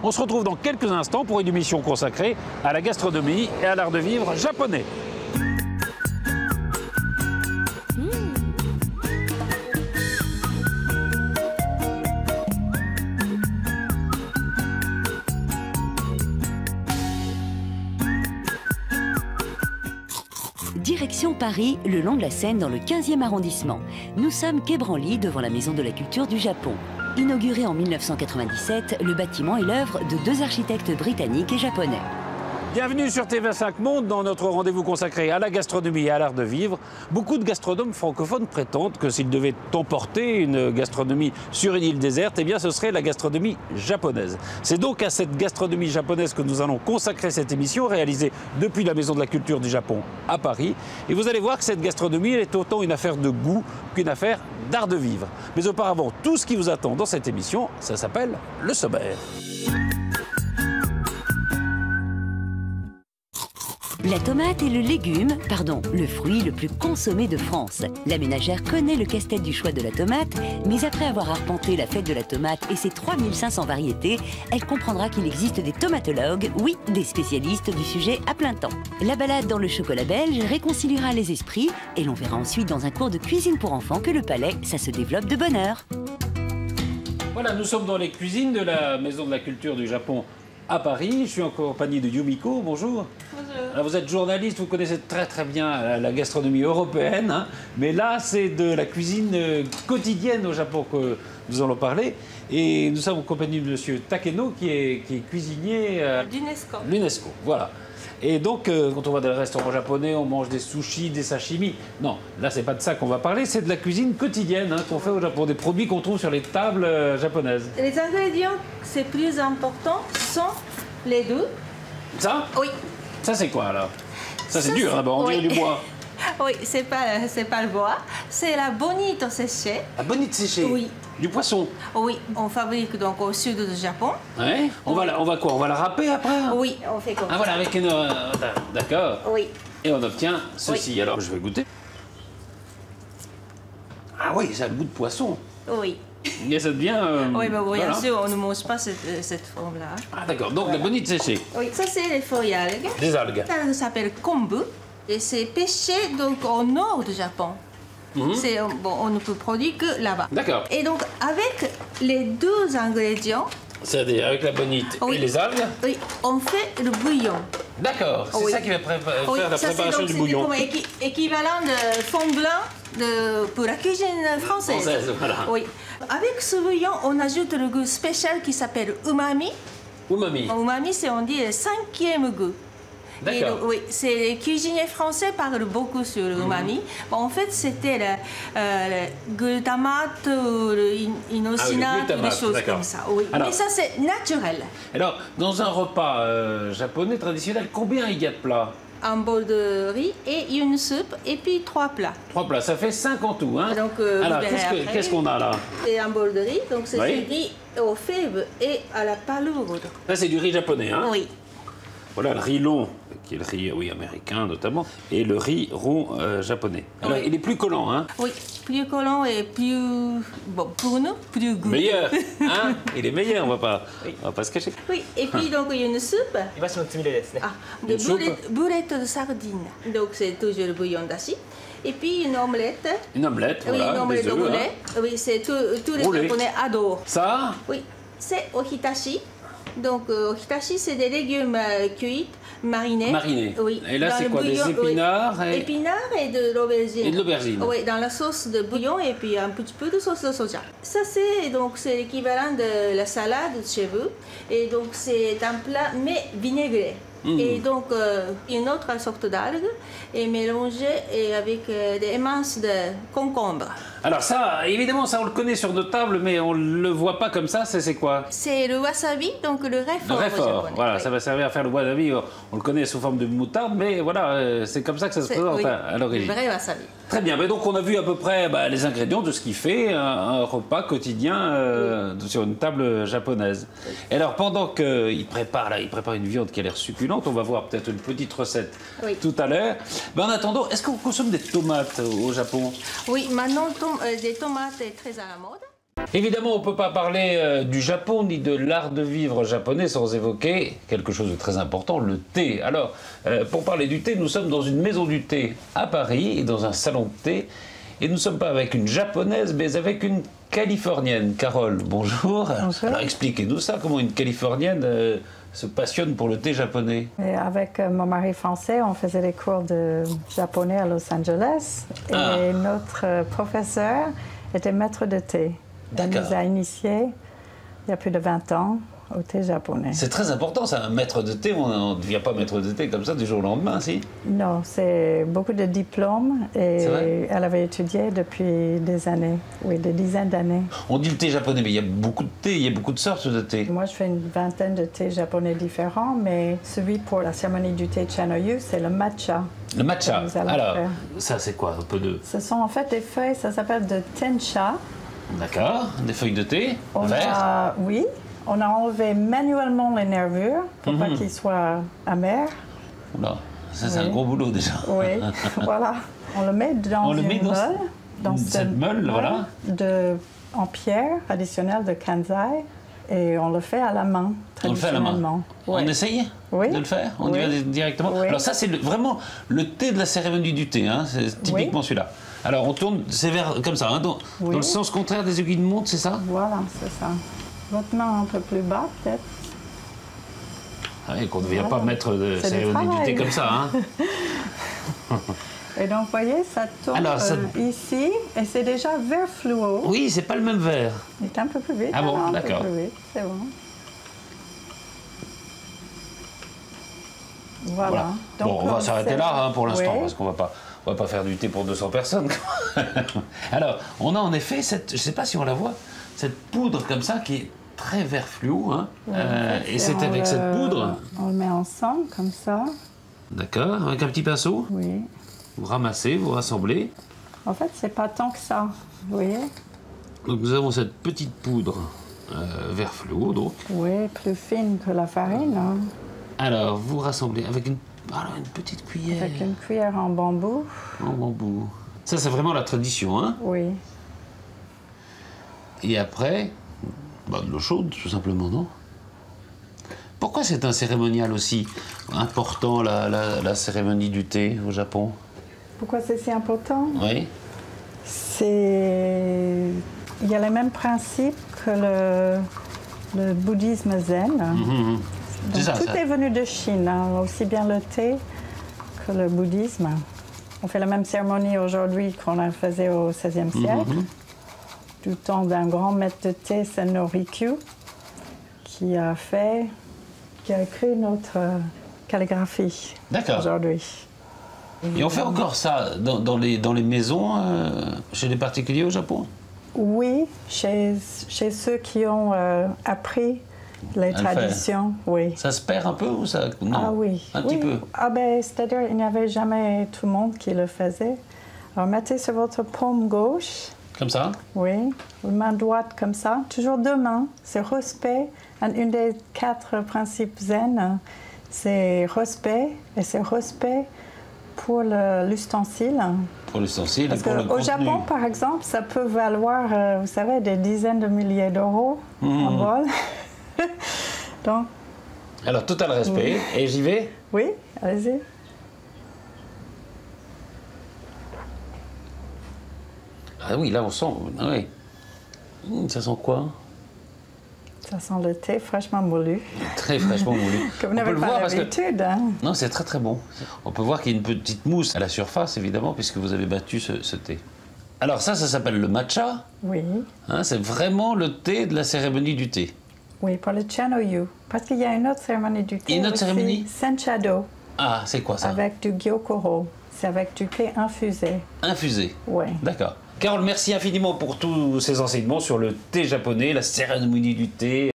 On se retrouve dans quelques instants pour une émission consacrée à la gastronomie et à l'art de vivre japonais. Direction Paris, le long de la Seine, dans le 15e arrondissement. Nous sommes quai Branly, devant la Maison de la Culture du Japon. Inauguré en 1997, le bâtiment est l'œuvre de deux architectes britanniques et japonais. Bienvenue sur TV5 Monde dans notre rendez-vous consacré à la gastronomie et à l'art de vivre. Beaucoup de gastronomes francophones prétendent que s'ils devaient emporter une gastronomie sur une île déserte, eh bien ce serait la gastronomie japonaise. C'est donc à cette gastronomie japonaise que nous allons consacrer cette émission réalisée depuis la Maison de la Culture du Japon à Paris. Et vous allez voir que cette gastronomie elle est autant une affaire de goût qu'une affaire d'art de vivre. Mais auparavant, tout ce qui vous attend dans cette émission, ça s'appelle le sommaire. La tomate est le fruit le plus consommé de France. La ménagère connaît le casse-tête du choix de la tomate, mais après avoir arpenté la fête de la tomate et ses 3500 variétés, elle comprendra qu'il existe des tomatologues, oui, des spécialistes du sujet à plein temps. La balade dans le chocolat belge réconciliera les esprits et l'on verra ensuite dans un cours de cuisine pour enfants que le palais, ça se développe de bonne heure. Voilà, nous sommes dans les cuisines de la Maison de la Culture du Japon à Paris. Je suis en compagnie de Yumiko. Bonjour. Bonjour. Alors, vous êtes journaliste, vous connaissez très bien la gastronomie européenne, hein, mais là c'est de la cuisine quotidienne au Japon que nous allons parler. Et nous sommes en compagnie de monsieur Takeno qui est cuisinier à l'UNESCO. Voilà. Et donc, quand on va dans les restaurants japonais, on mange des sushis, des sashimi. Non, là, c'est pas de ça qu'on va parler, c'est de la cuisine quotidienne hein, qu'on fait au Japon, des produits qu'on trouve sur les tables japonaises. Les ingrédients, c'est plus important, sont les deux. Ça? Oui. Ça, c'est quoi, alors? Ça, c'est dur, d'abord, on dirait du bois. Oui, c'est pas le bois, c'est la bonito séchée. La bonite séchée? Oui. Du poisson? Oui, on fabrique donc au sud du Japon. Ouais. On va quoi? On va la râper après? Oui, on fait comme ça. Ah voilà, avec une... D'accord. Oui. Et on obtient ceci. Oui. Alors, je vais goûter. Ah oui, ça a le goût de poisson. Oui. Et ça devient... Oui, mais bien voilà. sûr, on ne mange pas cette forme-là. Ah d'accord, donc Voilà. la bonite séchée. Oui, ça c'est les feuilles algues. Des algues. Ça s'appelle kombu et c'est pêché donc au nord du Japon. Bon, on ne peut produire que là-bas. D'accord. Et donc, avec les deux ingrédients, C'est-à-dire avec la bonite oui, et les algues? oui, on fait le bouillon. D'accord, c'est Oui. ça qui va faire Oui, la ça, préparation donc, du bouillon. C'est comme équivalent de fond blanc pour la cuisine française. Voilà. Oui. Avec ce bouillon, on ajoute le goût spécial qui s'appelle umami. Umami. Umami, c'est on dit le 5e goût. Et D'accord. oui, les cuisiniers français parlent beaucoup sur l'umami. Bon, en fait, c'était le glutamate ou le inosinate, glutamate, des choses d'accord. comme ça. Oui. Alors- Mais ça, c'est naturel. Alors, dans un repas japonais traditionnel, combien il y a de plats? Un bol de riz et une soupe, et puis 3 plats. 3 plats, ça fait 5 en tout, hein? Donc, alors, vous verrez après. qu'est-ce qu'on a là? C'est un bol de riz, donc c'est Oui. du riz aux fèves et à la palourde. Là, c'est du riz japonais, hein? Oui. Voilà, le riz long, qui est le riz oui, américain notamment, et le riz rond japonais. Alors, Oui. il est plus collant, hein? Oui, plus collant et plus, bon, pour nous, plus goûteux. Meilleur, hein? Il est meilleur, on va pas se cacher. Oui, et puis donc il y a une soupe. イワシのつみれですね。 Ah, de Une soupe. boulettes de sardines. Donc c'est toujours le bouillon d'acier. Et puis une omelette. Une omelette, Oui, voilà, une omelette des de œufs, poulet. Oui, c'est tous les Roulé. Japonais adorent. Ça, Oui, c'est ohitashi. Donc ohitashi, c'est des légumes cuits, marinés. mariné. Oui. Et là, Dans c'est le quoi? Des bouillon, épinards oui. et... Épinards et de l'aubergine. Et de l'aubergine. Oui, dans la sauce de bouillon et puis un petit peu de sauce de soja. Ça, c'est l'équivalent de la salade chez vous. Et donc, c'est un plat, mais vinaigré. Et donc, une autre sorte d'algue est mélangée et avec des éminces de concombre. Alors ça, évidemment, ça on le connaît sur nos tables, mais on le voit pas comme ça. C'est quoi? C'est le wasabi, donc le raifort. Le raifort. japonais. Voilà, Oui. ça va servir à faire le wasabi. On le connaît sous forme de moutarde, mais voilà, c'est comme ça que ça se C'est- présente oui, à l'origine. le vrai wasabi. Très bien, mais donc on a vu à peu près les ingrédients de ce qui fait un repas quotidien sur une table japonaise. Et alors pendant qu'il prépare, là, il prépare une viande qui a l'air succulente, on va voir peut-être une petite recette Oui. tout à l'heure. En attendant, est-ce qu'on consomme des tomates au Japon? Oui, maintenant, des tomates est très à la mode. Évidemment, on ne peut pas parler du Japon ni de l'art de vivre japonais sans évoquer quelque chose de très important, le thé. Alors, pour parler du thé, nous sommes dans une maison du thé à Paris et dans un salon de thé. Et nous ne sommes pas avec une japonaise, mais avec une californienne. Carole, bonjour. Bonjour. Alors, expliquez-nous ça, comment une californienne se passionne pour le thé japonais. Et avec mon mari français, on faisait des cours de japonais à Los Angeles. Et notre professeur était maître de thé. Il nous a initiés il y a plus de 20 ans au thé japonais. C'est très important, ça, un maître de thé. On ne devient pas maître de thé comme ça du jour au lendemain, si? Non, c'est beaucoup de diplômes et elle avait étudié depuis des années, oui, des dizaines d'années. On dit le thé japonais, mais il y a beaucoup de thé, il y a beaucoup de sortes de thé. Moi, je fais une vingtaine de thés japonais différents, mais celui pour la cérémonie du thé Chanoyu, c'est le matcha. Le matcha, alors, faire. Ça c'est quoi, un peu de... Ce sont en fait des feuilles, ça s'appelle de tencha. D'accord, des feuilles de thé, vert. Oui, on a enlevé manuellement les nervures pour pas qu'ils soient amers. Oula, ça c'est un gros boulot déjà. Oui, voilà. On le met dans une meule. Dans cette meule, voilà. En pierre additionnelle de Kansai. Et on le fait à la main, traditionnellement. On le fait à la main. Ouais. On essaye de le faire? On y va directement? Oui. Alors ça c'est vraiment le thé de la cérémonie du thé, hein. C'est typiquement celui-là. Alors on tourne, c'est vers comme ça, hein, dans le sens contraire des aiguilles de montre, c'est ça? Voilà, c'est ça. Votre main un peu plus bas, peut-être. Ah oui, qu'on ne vient pas mettre de cérémonie du thé comme ça, hein. Et donc, vous voyez, ça tourne ici, et c'est déjà vert fluo. Oui, c'est pas le même vert. Il est un peu plus vite. Ah bon, d'accord. C'est bon. Voilà. Donc, bon, on va s'arrêter là, hein, pour l'instant, parce qu'on va pas faire du thé pour 200 personnes. Alors, on a en effet cette, je ne sais pas si on la voit, cette poudre comme ça qui est très vert fluo, hein. Et c'est avec cette poudre. On le met ensemble comme ça. D'accord, avec un petit pinceau. Oui. Vous ramassez, vous rassemblez. En fait, c'est pas tant que ça, vous voyez. Donc nous avons cette petite poudre vert fluo, donc. Oui, plus fine que la farine. Hein. Alors, vous rassemblez avec une petite cuillère. Avec une cuillère en bambou. En bambou. Ça, c'est vraiment la tradition, hein? Oui. Et après, de l'eau chaude, tout simplement, non? Pourquoi c'est un cérémonial aussi important, la cérémonie du thé au Japon? Pourquoi c'est si important? Oui. Il y a les mêmes principes que le bouddhisme zen. Donc, tout est venu de Chine, hein, aussi bien le thé que le bouddhisme. On fait la même cérémonie aujourd'hui qu'on la faisait au XVIe siècle, du temps d'un grand maître de thé, Senno Rikyu, qui a écrit notre calligraphie aujourd'hui. Et on fait encore ça dans les maisons, chez les particuliers au Japon? Oui, chez ceux qui ont appris les traditions, oui. Ça se perd un peu ou ça? Non. Ah oui. Un petit peu? C'est-à-dire il n'y avait jamais tout le monde qui le faisait. Alors mettez sur votre paume gauche. Comme ça? Oui, main droite comme ça. Toujours deux mains, c'est respect. Un des 4 principes zen, c'est respect. Et c'est respect pour l'ustensile. Pour l'ustensile et pour le contenu. Parce qu'au Japon, par exemple, ça peut valoir, vous savez, des dizaines de milliers d'euros en vol. Donc, alors, total respect. Et j'y vais? Oui, allez-y. Ah oui, là, on sent... Ah oui. Ça sent quoi? Ça sent le thé fraîchement moulu. Très fraîchement moulu. Que vous n'avez pas l'habitude. Hein? Non, c'est très très bon. On peut voir qu'il y a une petite mousse à la surface, évidemment, puisque vous avez battu ce thé. Alors ça s'appelle le matcha. Oui. Hein, c'est vraiment le thé de la cérémonie du thé. Oui, pour le Chanoyu. Parce qu'il y a une autre cérémonie du thé. Une autre cérémonie? Senchado. Ah, c'est quoi ça? Avec du gyokuro. C'est avec du thé infusé. Infusé? Oui. D'accord. Carole, merci infiniment pour tous ces enseignements sur le thé japonais, la cérémonie du thé.